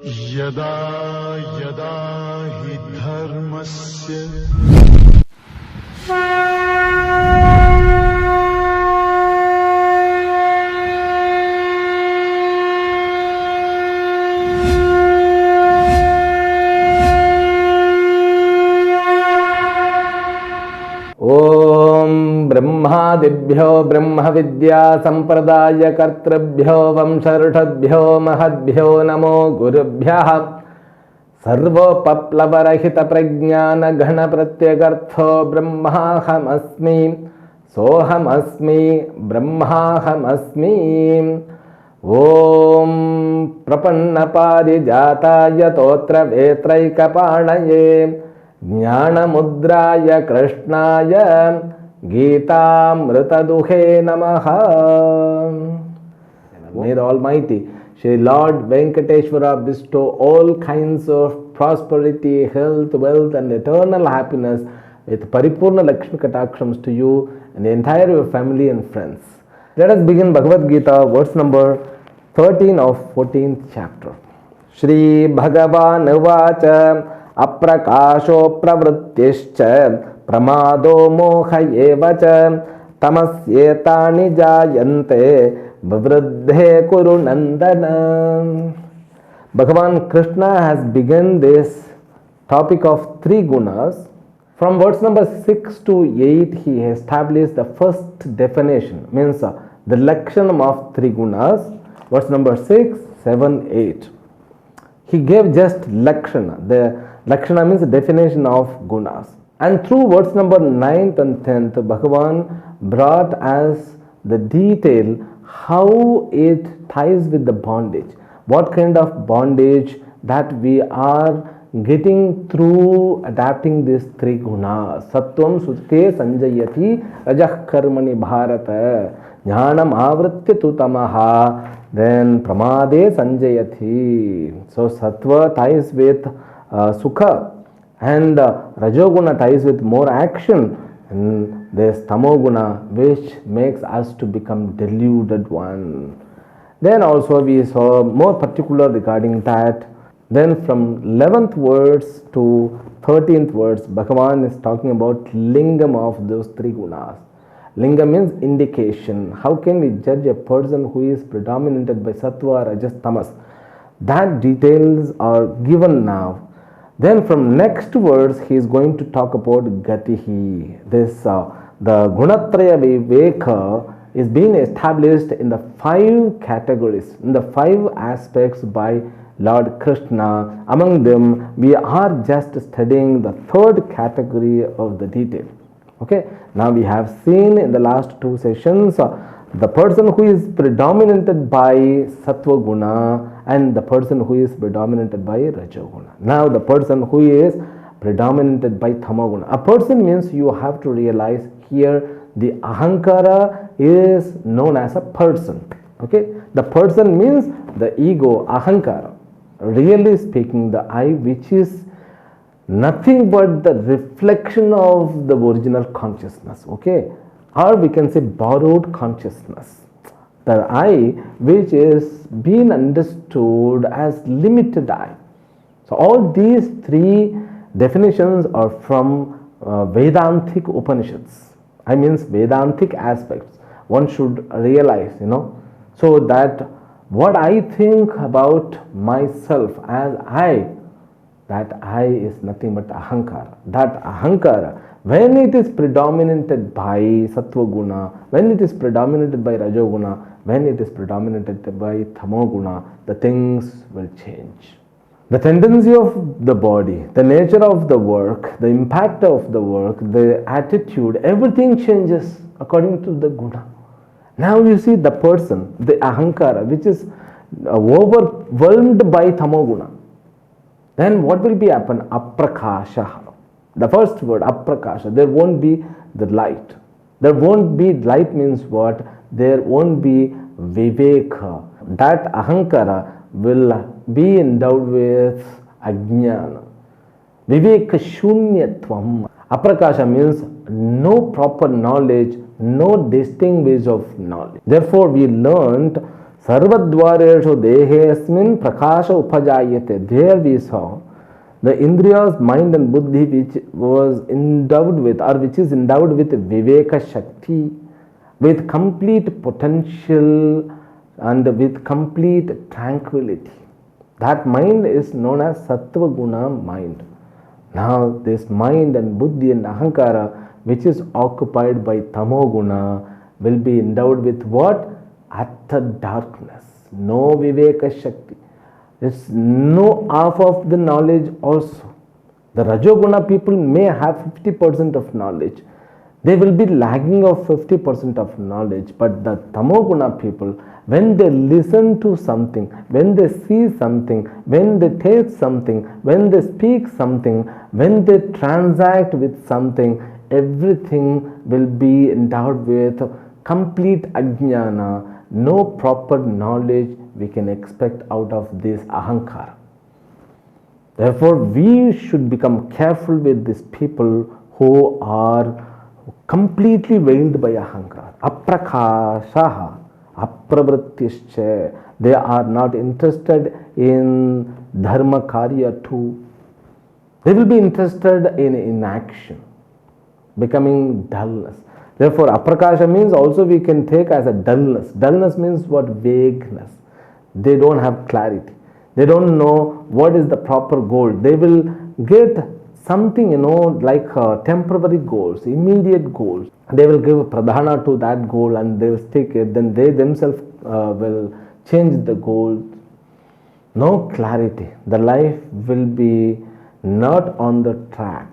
यदा यदा हि धर्मस्य ब्रह्मादिभ्यो ब्रह्म विद्या संप्रदाय कर्तृभ्यो वंशऋषभ्यो महद्भ्यो नमो गुरुभ्यः सर्वोपप्लवरहित प्रज्ञान घन प्रत्यगर्थो ब्रह्माहमस्मि सोहमस्मि ब्रह्माहमस्मि। ओम प्रपन्नपारिजाताय तोत्रवेत्रैकपाणये ज्ञानमुद्राय कृष्णाय गीतामृतदुहे नमः। May the Almighty Shri Lord Venkateshwara bestow all kinds of prosperity, health, wealth and eternal happiness with Paripurna Lakshmi Katakshams to you and the entire your family and friends. Let us begin Bhagavad Gita, verse number 13 of 14th chapter. Shri Bhagavan Uvacha अप्रकाशो प्रवृत्तिश्च प्रमादो मोह एव च तमस्येतानि जायन्ते विवृद्धे कुरु नंदन। Bhagavan Krishna has begun this topic of three gunas. From verse number 6 to 8 he established the first definition, means the lakshanam of three gunas. Verse number 6, 7, 8 he gave just lakshana. The lakshana means the definition of gunas. And through verse number 9th and 10th, Bhagavan brought as the detail how it ties with the bondage. What kind of bondage that we are getting through adapting these three gunas. Sattvam sutke sanjayati rajah karmani bharata jnanam avritya tu tamaha then pramade sanjayati. So sattva ties with sukha and rajoguna ties with more action, and there's tamoguna which makes us to become deluded one. Then also we saw more particular regarding that. Then from 11th verse to 13th verse Bhagavan is talking about lingam of those three gunas. Lingam means indication. How can we judge a person who is predominated by sattva, rajas, tamas? That details are given now. Then from next verse he is going to talk about gatihi. This the gunatraya viveka is being established in the 5 categories, in the 5 aspects by Lord Krishna. Among them we are just studying the 3rd category of the detail. Okay, now we have seen in the last 2 sessions the person who is predominated by sattva guna and the person who is predominated by rajoguna. Now the person who is predominated by tamoguna. A person means you have to realize here the ahankara is known as a person. Okay, the person means the ego, ahankara. Really speaking, the I, which is nothing but the reflection of the original consciousness. Okay, or we can say borrowed consciousness. The I which is being understood as limited I. So all these 3 definitions are from Vedantic Upanishads. I means Vedantic aspects. One should realize, so that what I think about myself as I, that I is nothing but ahankara. That ahankara, when it is predominated by sattva guna, when it is predominated by rajoguna, when it is predominated by tamoguna, the things will change. The tendency of the body, the nature of the work, the impact of the work, the attitude, everything changes according to the guna. Now you see the person, the ahankara, which is overwhelmed by tamoguna. Then what will be happen? Aprakasha. The first word, aprakasha. There won't be the light. There won't be light means what? There won't be viveka. That ahankara will be endowed with ajnana. Viveka shunyatvam. Aprakasha means no proper knowledge, no distinct ways of knowledge. Therefore we learned Sarvadvareshu dehesmin prakasha upajayate. There we saw the Indriyas, mind and buddhi, which was endowed with, or which is endowed with Viveka Shakti, with complete potential and with complete tranquility. That mind is known as Sattva Guna mind. Now, this mind and buddhi and ahankara, which is occupied by Tamoguna, will be endowed with what? Utter darkness. No Viveka Shakti. There's no half of the knowledge also. The Rajoguna people may have 50% of knowledge. They will be lagging of 50% of knowledge. But the Tamoguna people, when they listen to something, when they see something, when they taste something, when they speak something, when they transact with something, everything will be endowed with complete ajnana. No proper knowledge we can expect out of this ahankara. Therefore, we should become careful with these people who are completely veiled by ahankara. Aprakashaha, apravrittischa. They are not interested in dharma karya too. They will be interested in inaction, becoming dullness. Therefore, aprakasha means also we can take as a dullness. Dullness means what? Vagueness. They don't have clarity. They don't know what is the proper goal. They will get something, like temporary goals, immediate goals. They will give pradhana to that goal and they will stick it. Then they themselves will change the goal. No clarity. The life will be not on the track.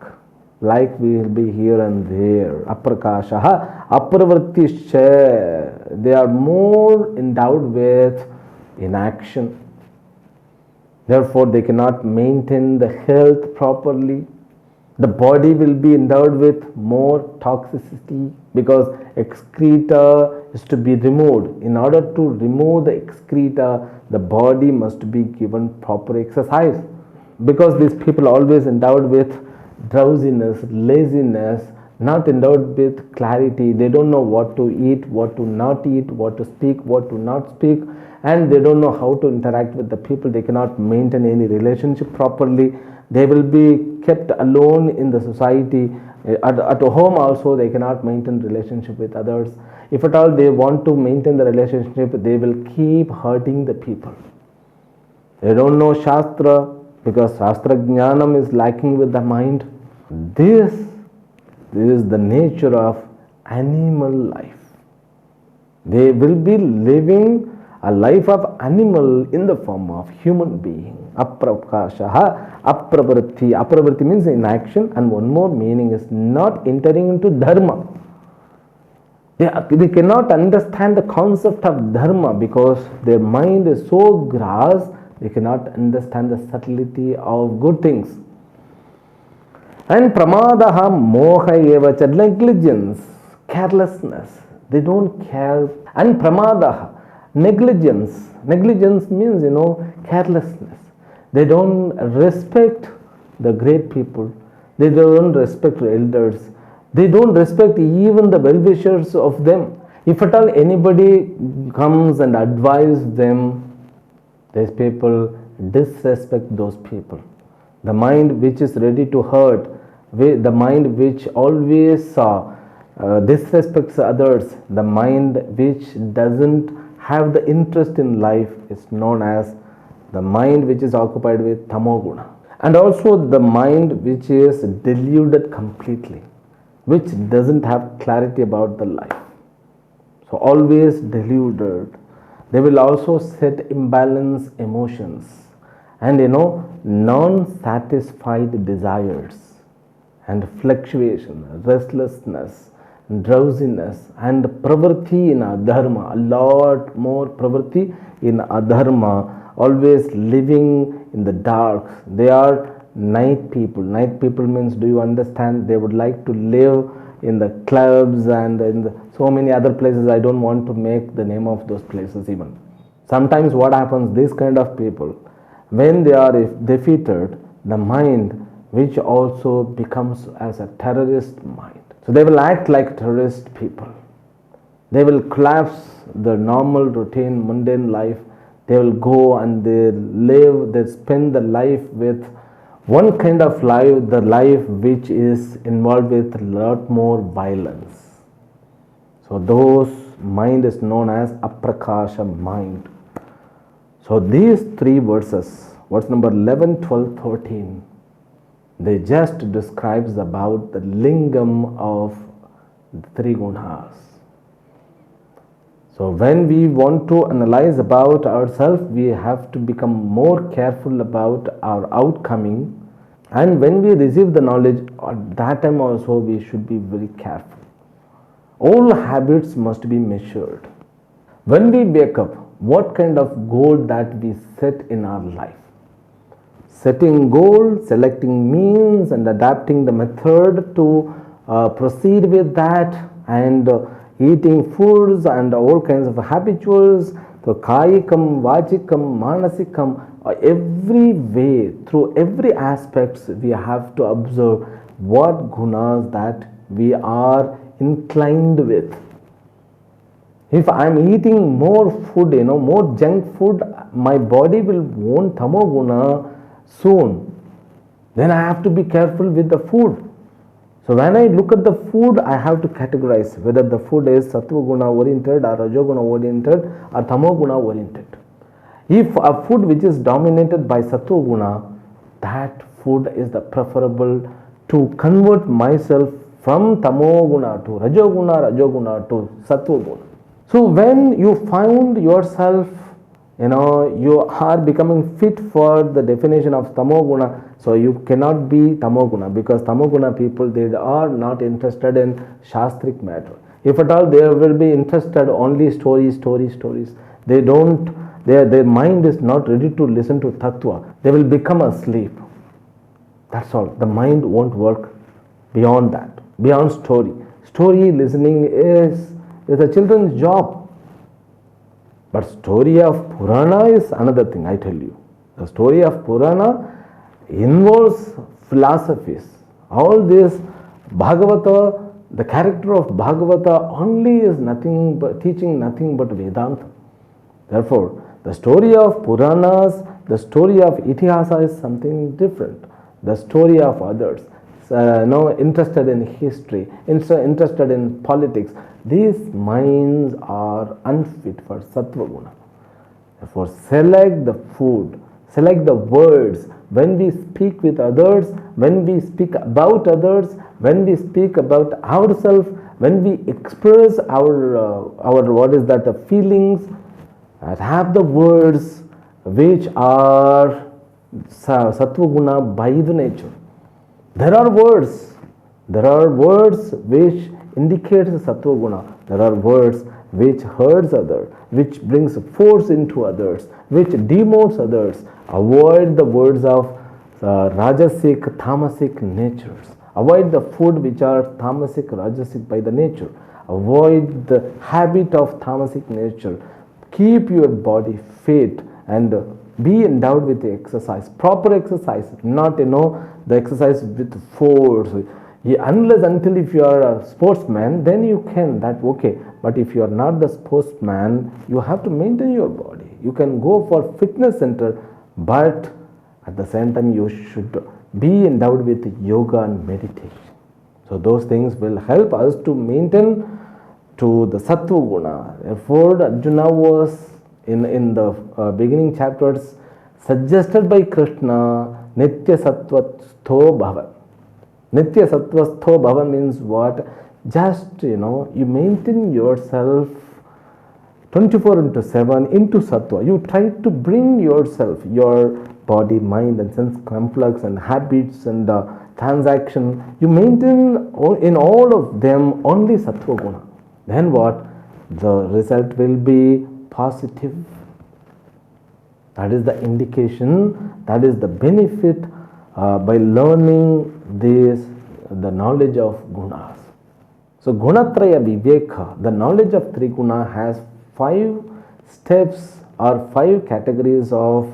Like we will be here and there. Aprakashaha, apravrittischa. They are more endowed with inaction. Therefore, they cannot maintain the health properly. The body will be endowed with more toxicity because excreta is to be removed. In order to remove the excreta, the body must be given proper exercise. Because these people are always endowed with drowsiness, laziness, not endowed with clarity. They don't know what to eat, what to not eat, what to speak, what to not speak, and they don't know how to interact with the people. They cannot maintain any relationship properly. They will be kept alone in the society. At home also they cannot maintain relationship with others. If at all they want to maintain the relationship, they will keep hurting the people. They don't know Shastra because Shastra Jnanam is lacking with the mind. This is the nature of animal life. They will be living a life of animal in the form of human being. Aprakashaha, apravritti. Apravritti means inaction, and one more meaning is not entering into dharma. They cannot understand the concept of dharma because their mind is so gross, they cannot understand the subtlety of good things. And pramadaha moha evacha, negligence, carelessness. They don't care. And pramadaha, negligence. Negligence means, carelessness. They don't respect the great people. They don't respect the elders. They don't respect even the well-wishers of them. If at all anybody comes and advises them, these people disrespect those people. The mind which is ready to hurt, the mind which always disrespects others, the mind which doesn't have the interest in life is known as the mind which is occupied with tamoguna. And also the mind which is deluded completely, which doesn't have clarity about the life. So always deluded. They will also set imbalanced emotions and non-satisfied desires and fluctuation, restlessness, drowsiness, and pravritti in adharma. A lot more pravritti in adharma. Always living in the dark. They are night people. Night people means, do you understand? They would like to live in the clubs and in so many other places. I don't want to make the name of those places even. Sometimes what happens, these kind of people, when they are defeated, the mind which also becomes as a terrorist mind. So they will act like terrorist people. They will collapse the normal routine mundane life. They will go and they spend the life with one kind of life, the life which is involved with a lot more violence. So those mind is known as aprakasha mind. So these three verses, verse number 11, 12, 13, they just describes about the lingam of the three gunas. So when we want to analyze about ourselves, we have to become more careful about our outcoming. And when we receive the knowledge, at that time also we should be very careful. All habits must be measured. When we wake up, what kind of goal that we set in our life? Setting goal, selecting means and adapting the method to proceed with that, and eating foods and all kinds of habituals, so kayikam, vachikam, manasikam, every way, through every aspects we have to observe what gunas that we are inclined with. If I am eating more food, more junk food, my body will want tamoguna soon. Then I have to be careful with the food. So when I look at the food, I have to categorize whether the food is sattva guna oriented or rajoguna oriented or tamoguna oriented. If a food which is dominated by sattva guna, that food is the preferable to convert myself from tamoguna to rajoguna to sattva guna. So when you find yourself, you are becoming fit for the definition of tamoguna, so you cannot be tamoguna, because tamoguna people, they are not interested in shastric matter. If at all they will be interested only stories. They don't, their mind is not ready to listen to tattva. They will become asleep. That's all. The mind won't work beyond that, beyond story. Story listening is a children's job. But story of Purana is another thing, I tell you. The story of Purana involves philosophies. All this Bhagavata, the character of Bhagavata only is nothing but teaching nothing but Vedanta. Therefore, the story of Puranas, the story of Itihasa is something different. The story of others, interested in history, interested in politics, these minds are unfit for sattva guna. Therefore, select the food, select the words. When we speak with others, when we speak about others, when we speak about ourselves, when we express our feelings, have the words which are sattva guna by the nature. There are words which indicates sattva guna. There are words which hurts others, which brings force into others, which demotes others. Avoid the words of rajasic, tamasic natures. Avoid the food which are tamasic, rajasic by the nature. Avoid the habit of tamasic nature. Keep your body fit and be endowed with the exercise, proper exercise, not the exercise with force. Unless until if you are a sportsman, then you can, that okay. But if you are not the sportsman, you have to maintain your body. You can go for fitness center, but at the same time you should be endowed with yoga and meditation. So those things will help us to maintain to the sattva guna. Therefore, Arjuna was in the beginning chapters suggested by Krishna, Nitya Sattvastho Bhava. Nitya Sattvastho Bhava means what? Just, you maintain yourself 24/7 into sattva. You try to bring yourself, your body, mind and sense complex and habits and transaction, you maintain in all of them only sattva guna. Then what? The result will be positive. That is the indication, that is the benefit by learning the knowledge of gunas. So Gunatraya Viveka, the knowledge of three guna, has 5 steps or 5 categories of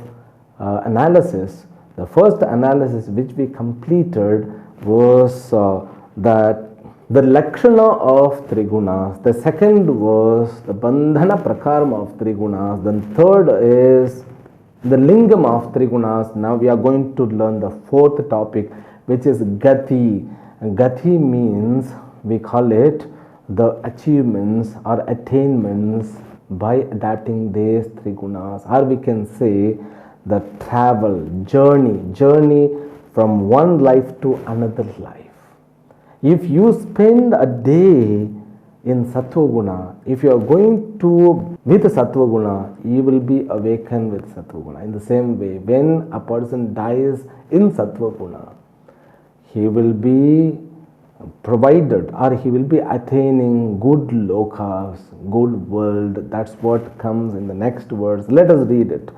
analysis. The first analysis which we completed was that The Lakshana of Trigunas, the second was the Bandhana Prakarma of Trigunas, then third is the Lingam of Trigunas. Now we are going to learn the fourth topic, which is Gati. And Gati means, we call it the achievements or attainments by adapting these three gunas, or we can say the travel, journey from one life to another life. If you spend a day in Sattva Guna, if you are going to with Sattva Guna, you will be awakened with Sattva Guna. In the same way, when a person dies in Sattva Guna, he will be provided or he will be attaining good lokas, good world. That's what comes in the next verse. Let us read it.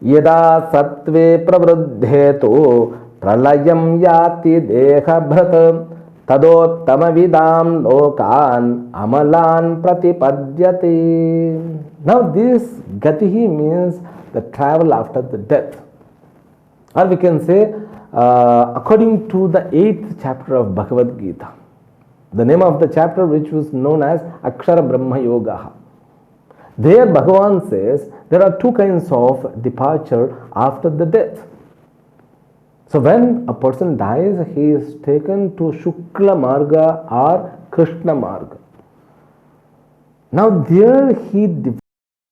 Yada sattve pravruddhetu pralayam yati deha bhrat tadotamavidam lokan amalan pratipadyate. Now this gatihi means the travel after the death. Or we can say, according to the 8th chapter of Bhagavad Gita, the name of the chapter which was known as Akshara Brahma Yoga. There Bhagavan says there are two kinds of departure after the death. So when a person dies, he is taken to Shukla Marga or Krishna Marga. Now there he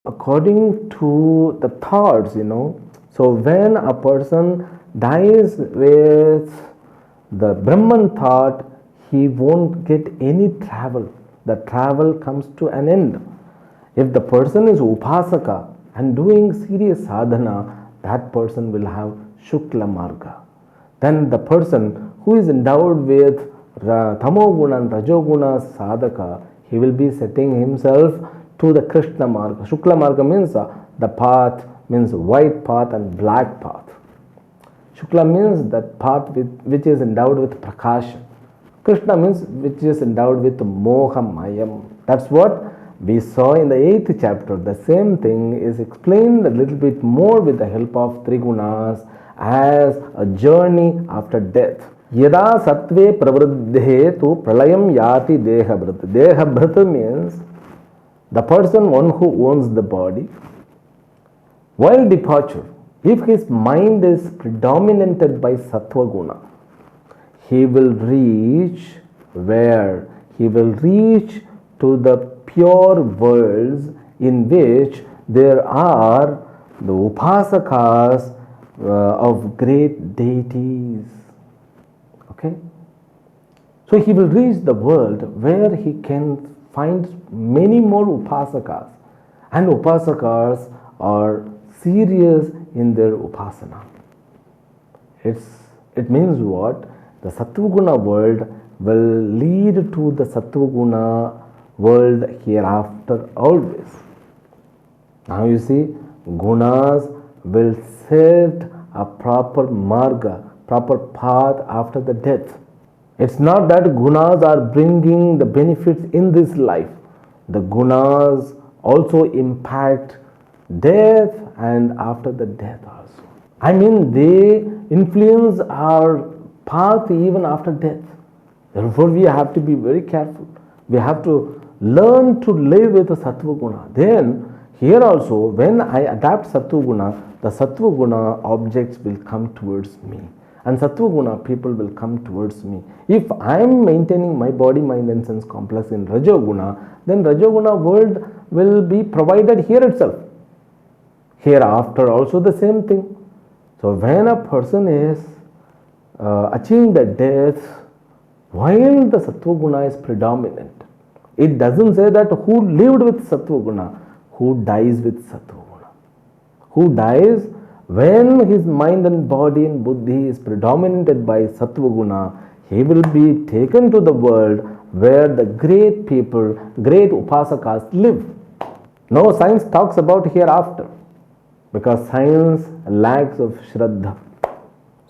according to the thoughts, So when a person dies with the Brahman thought, he won't get any travel. The travel comes to an end. If the person is Upasaka and doing serious sadhana, that person will have Shukla Marga. Then the person who is endowed with Tamoguna and Rajoguna sadhaka, he will be setting himself to the Krishna Marga. Shukla Marga means the path, means white path and black path. Shukla means that path which is endowed with Prakasha. Krishna means which is endowed with Moha Mayam. That's what we saw in the 8th chapter. The same thing is explained a little bit more with the help of Trigunas as a journey after death. Yada sattve pravruddhe tu pralayam yati dehabhrat. Dehabhrat means the person, one who owns the body. While departure, if his mind is predominated by Sattva Guna, he will reach where? He will reach to the pure worlds in which there are the upasakas of great deities. Okay? So he will reach the world where he can find many more upasakas. And upasakas are serious in their upasana. It means what? The Sattvaguna world will lead to the Sattvaguna world hereafter always. Now you see, gunas will set a proper marga, proper path after the death. It's not that gunas are bringing the benefits in this life. The gunas also impact death and after the death also. I mean, they influence our path even after death. Therefore, we have to be very careful. We have to learn to live with the Sattva Guna. Then, here also, when I adapt Sattva Guna, the Sattva Guna objects will come towards me. And Sattva Guna people will come towards me. If I am maintaining my body, mind and sense complex in Rajoguna, then Rajoguna world will be provided here itself. Hereafter also the same thing. So when a person is achieving the death while the Sattva Guna is predominant, it doesn't say that who lived with Sattva Guna, who dies with Sattva Guna. Who dies when his mind and body and buddhi is predominated by Sattva Guna, he will be taken to the world where the great people, great upasakas live. No science talks about hereafter, because science lacks of Shraddha.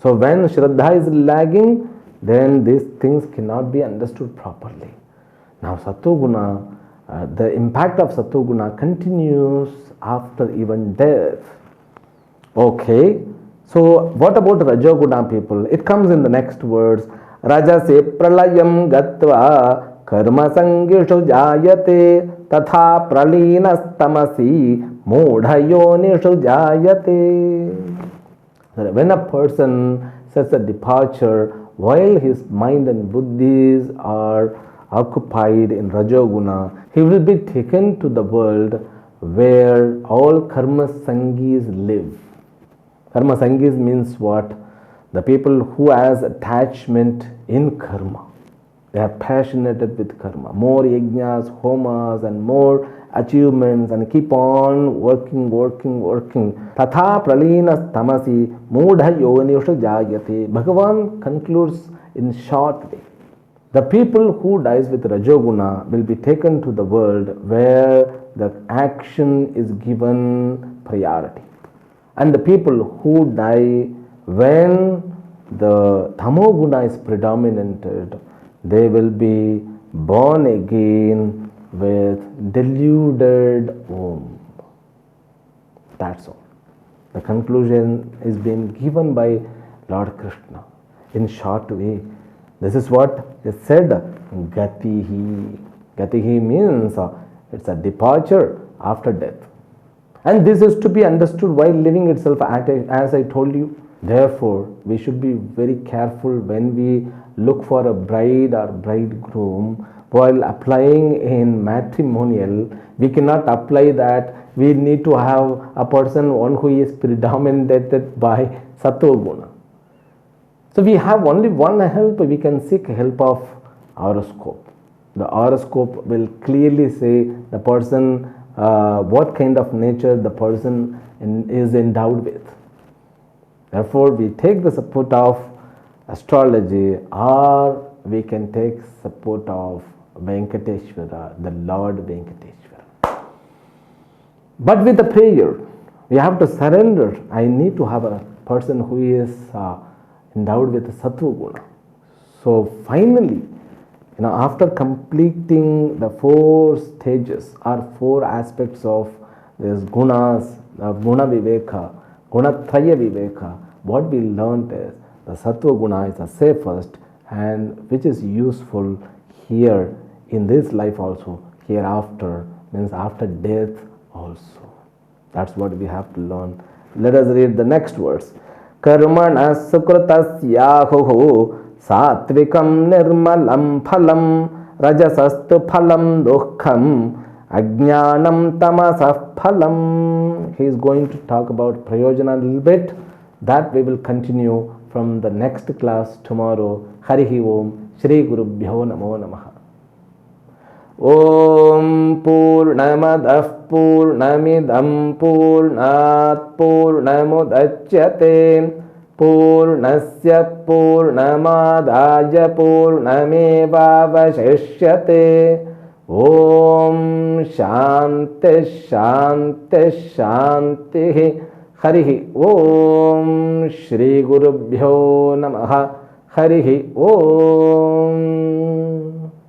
So when Shraddha is lagging, then these things cannot be understood properly. Now Sattva Guna, the impact of Sattva Guna continues after even death. Okay, so what about Rajoguna people? It comes in the next words. रजसि प्रलयं गत्वा कर्मसङ्गिषु जायते तथा प्रलीनस्तमसि मूढयोनिषु जायते. When a person sets a departure while his mind and buddhis are occupied in Rajoguna, he will be taken to the world where all karma sangis live. Karma sangis means what? The people who has attachment in karma. They are passionate with karma. More yajnas, homas and more achievements and keep on working. Tatha pralina tamasi mudha yonishu jayate. Bhagavan concludes in short way. The people who dies with Rajoguna will be taken to the world where the action is given priority. And the people who die when the Tamoguna is predominated, they will be born again with deluded womb. That's all. The conclusion is being given by Lord Krishna in short way. This is what is said, Gatihi. Gatihi means it's a departure after death. And this is to be understood while living itself, as I told you. Therefore, we should be very careful when we look for a bride or bridegroom. While applying in matrimonial, we cannot apply that we need to have a person, one who is predominated by Sattva Guna. So we have only one help. We can seek help of horoscope. The horoscope will clearly say the person, what kind of nature the person is endowed with. Therefore, we take the support of astrology, or we can take support of Venkateshwara, the Lord Venkateshwara. But with the prayer, we have to surrender. I need to have a person who is endowed with Sattva Guna. So finally, after completing the 4 stages or 4 aspects of this gunas, Guna Viveka, Gunatraya Viveka, what we learned is the Sattva Guna is the safest and which is useful here in this life also, hereafter, means after death also. That's what we have to learn. Let us read the next verse. Karmana sukrutasyahu satvikam nirmalam phalam rajasastu phalam dukkham ajnanam tamasah phalam. He is going to talk about prayojana a little bit. That we will continue from the next class tomorrow. Harihi Om Shri Gurubhyo Namo Namaha. Om Purnamadah Purnamidam Purnat Purnamudachyate Purnasya Purnamadaya Purnamevavashishyate. Om Shanti Shanti Shanti. Harihi Om Shri Gurubhyo Namaha. Harihi Om.